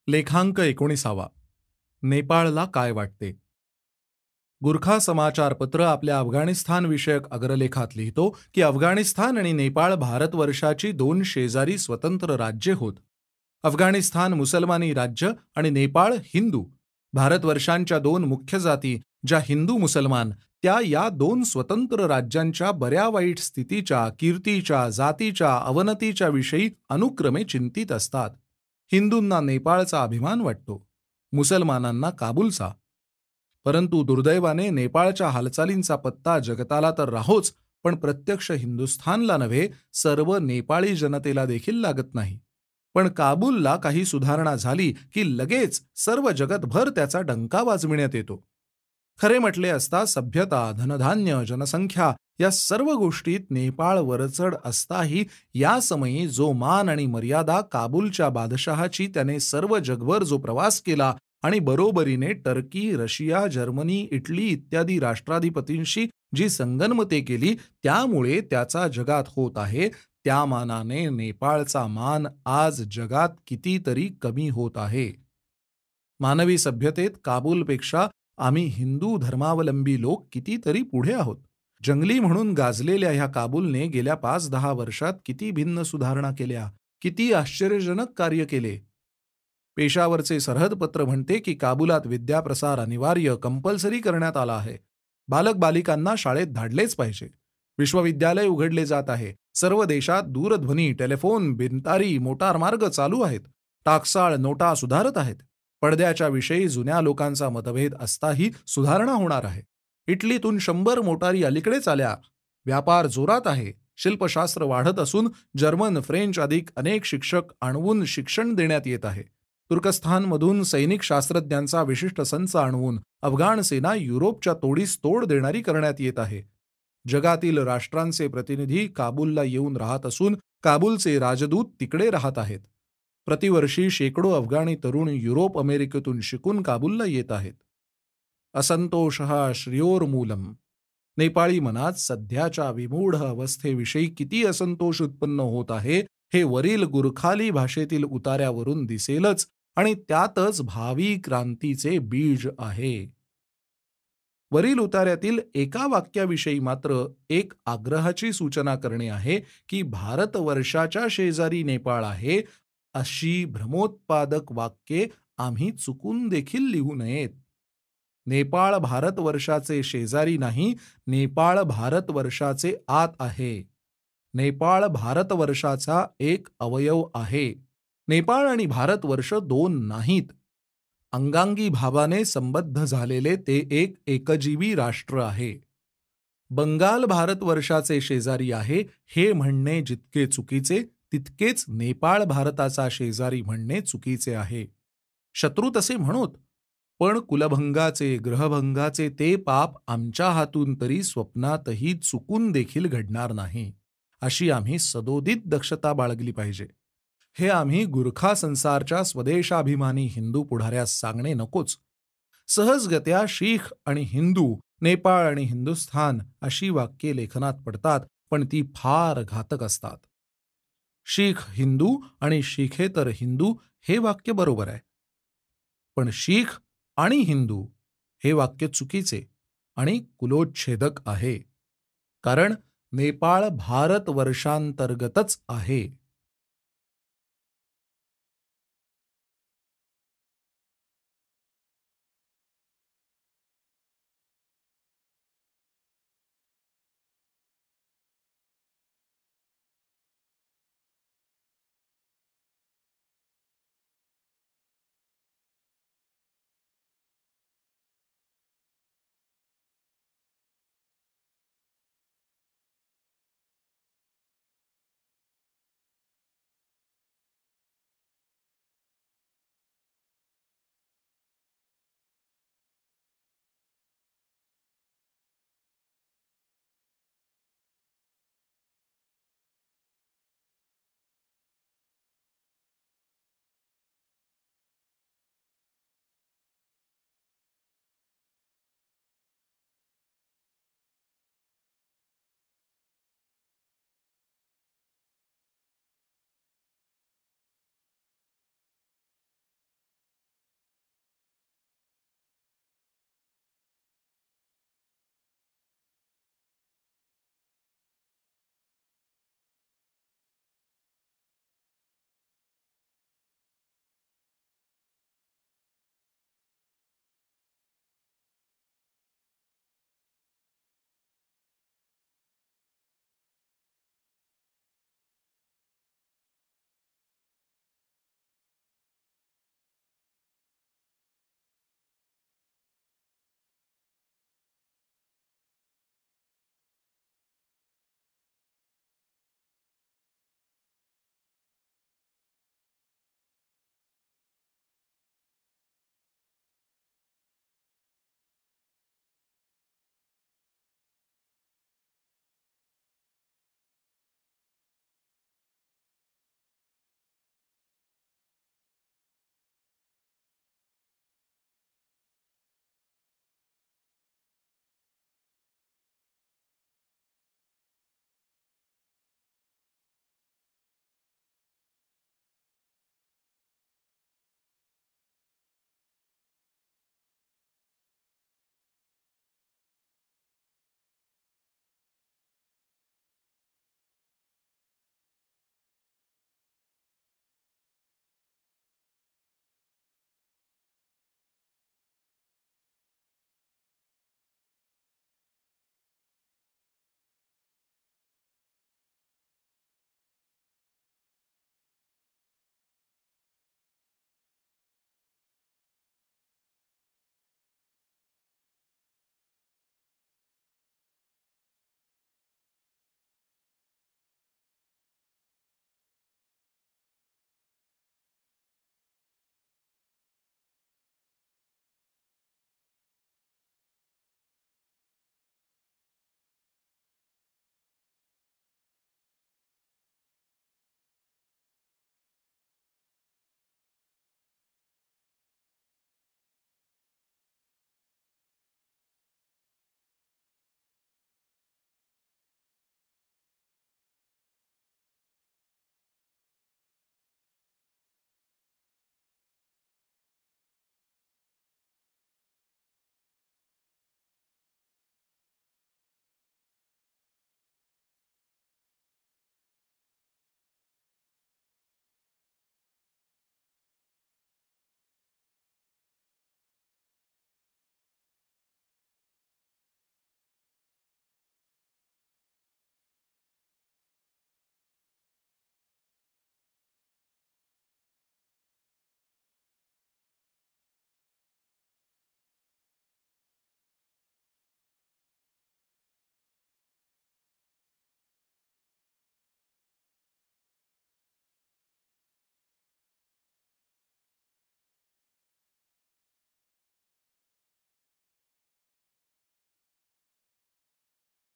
लेखांक 19. नेपाळला काय वाटते? गुरखा समाचारपत्र आपल्या अफगाणिस्तान विषयक अग्रलेखात लिहितो की अफगाणिस्तान आणि नेपाळ भारतवर्षाची दोन शेजारी स्वतंत्र राज्ये होत. अफगाणिस्तान मुसलमानी राज्य आणि नेपाळ हिंदू. भारतवर्षांच्या दोन मुख्य जाती ज्या हिंदू मुसलमान त्या या दोन स्वतंत्र राज्यांच्या बऱ्या वाईट स्थितीच्या, कीर्तीच्या, जातीच्या, अवनतीच्या विषयी अनुक्रमे चिंतित असतात. हिंदूंना नेपाळचा अभिमान वाटतो, मुसलमानांना काबूलचा. परंतु दुर्दैवाने नेपाळच्या हालचालींचा पत्ता जगताला तर राहोच, पण प्रत्यक्ष हिंदुस्थानला नव्हे, सर्व नेपाळी जनतेला देखील लागत नाही. पण काबूलला काही सुधारणा झाली की लगेच सर्व जगतभर त्याचा डंका वाजविण्यात येतो. खरे म्हटले असता सभ्यता, धनधान्य, जनसंख्या या सर्व गोष्टीत नेपाळ वरचढ असताही या समयी जो मान आणि मर्यादा काबूलच्या बादशहाची त्याने सर्व जगभर जो प्रवास केला आणि बरोबरीने टर्की, रशिया, जर्मनी, इटली इत्यादी राष्ट्राधिपतींशी जी संगनमते केली त्यामुळे त्याचा जगात होत आहे, त्या मानाने नेपाळचा मान आज जगात कितीतरी कमी होत आहे. मानवी सभ्यतेत काबूलपेक्षा आम्ही हिंदू धर्मावलंबी लोक कितीतरी पुढे आहोत. जंगली म्हणून गाजलेल्या ह्या काबूलने गेल्या 5-10 वर्षात किती भिन्न सुधारणा केल्या, किती आश्चर्यजनक कार्य केले. पेशावरचे सरहद पत्र म्हणते की काबुलात विद्याप्रसार अनिवार्य कंपल्सरी करण्यात आला आहे. बालक बालिकांना शाळेत धाडलेच पाहिजे. विश्वविद्यालय उघडले जात आहे. सर्व देशात दूरध्वनी, टेलिफोन, बिनतारी, मोटारमार्ग चालू आहेत. टाकसाळ नोटा सुधारत आहेत. पडद्याच्या विषयी जुन्या लोकांचा मतभेद असताही सुधारणा होणार आहे. इटलीतून 100 मोटारी अलीकडेच आल्या. व्यापार जोरात आहे. शिल्पशास्त्र वाढत असून जर्मन, फ्रेंच अधिक अनेक शिक्षक आणवून शिक्षण देण्यात येत आहे. तुर्कस्थानमधून सैनिक शास्त्रज्ञांचा विशिष्ट संच आणवून अफगाण सेना युरोपच्या तोडीस तोड देणारी करण्यात येत आहे. जगातील राष्ट्रांचे प्रतिनिधी काबूलला येऊन राहत असून काबूलचे राजदूत तिकडे राहत आहेत. प्रतिवर्षी शेकडो अफगाणी तरुण युरोप अमेरिकेतून शिकून काबूलला येत आहेत. असंतोषः श्रियोर्मूलम. नेपाळी मनात सध्याच्या विमूढ अवस्थेविषयी किती असंतोष उत्पन्न होत आहे हे वरील गुरखाली भाषेतील उतार्यावरून दिसेलच आणि त्यातच भावी क्रांतीचे बीज आहे. वरील उतार्यातील एका वाक्याविषयी मात्र एक आग्रहाची सूचना करणे आहे की भारतवर्षाच्या शेजारी नेपाळ आहे अशी भ्रमोत्पादक वाक्ये आम्ही चुकून देखील लिहू नयेत. नेपाळ भारतवर्षाचे शेजारी नाही, नेपाळ भारतवर्षाचे आत आहे. नेपाळ भारतवर्षाचा एक अवयव आहे. नेपाळ आणि भारतवर्ष दोन नाहीत. अंगांगी भावाने संबद्ध झालेले ते एक एकजीवी राष्ट्र आहे. बंगाल भारतवर्षाचे शेजारी आहे हे म्हणणे जितके चुकीचे तितकेच नेपाळ भारताचा शेजारी म्हणणे चुकीचे आहे. शत्रू तसे म्हणोत, पण कुलभंगाचे, ग्रहभंगाचे ते पाप आमच्या हातून तरी स्वप्नातही चुकून देखील घडणार नाही, अशी आम्ही सदोदित दक्षता बाळगली पाहिजे. हे आम्ही गुरखा संसारच्या स्वदेशाभिमानी हिंदू पुढाऱ्यास सांगणे नकोच. सहजगत्या शीख आणि हिंदू, नेपाळ आणि हिंदुस्थान अशी वाक्ये लेखनात पडतात, पण ती फार घातक असतात. शीख हिंदू आणि शीखेतर हिंदू हे वाक्य बरोबर आहे, पण शीख आणि हिंदू हे वाक्य चुकीचे आणि कुलोच्छेदक आहे. कारण नेपाळ भारतवर्षांतर्गतच आहे.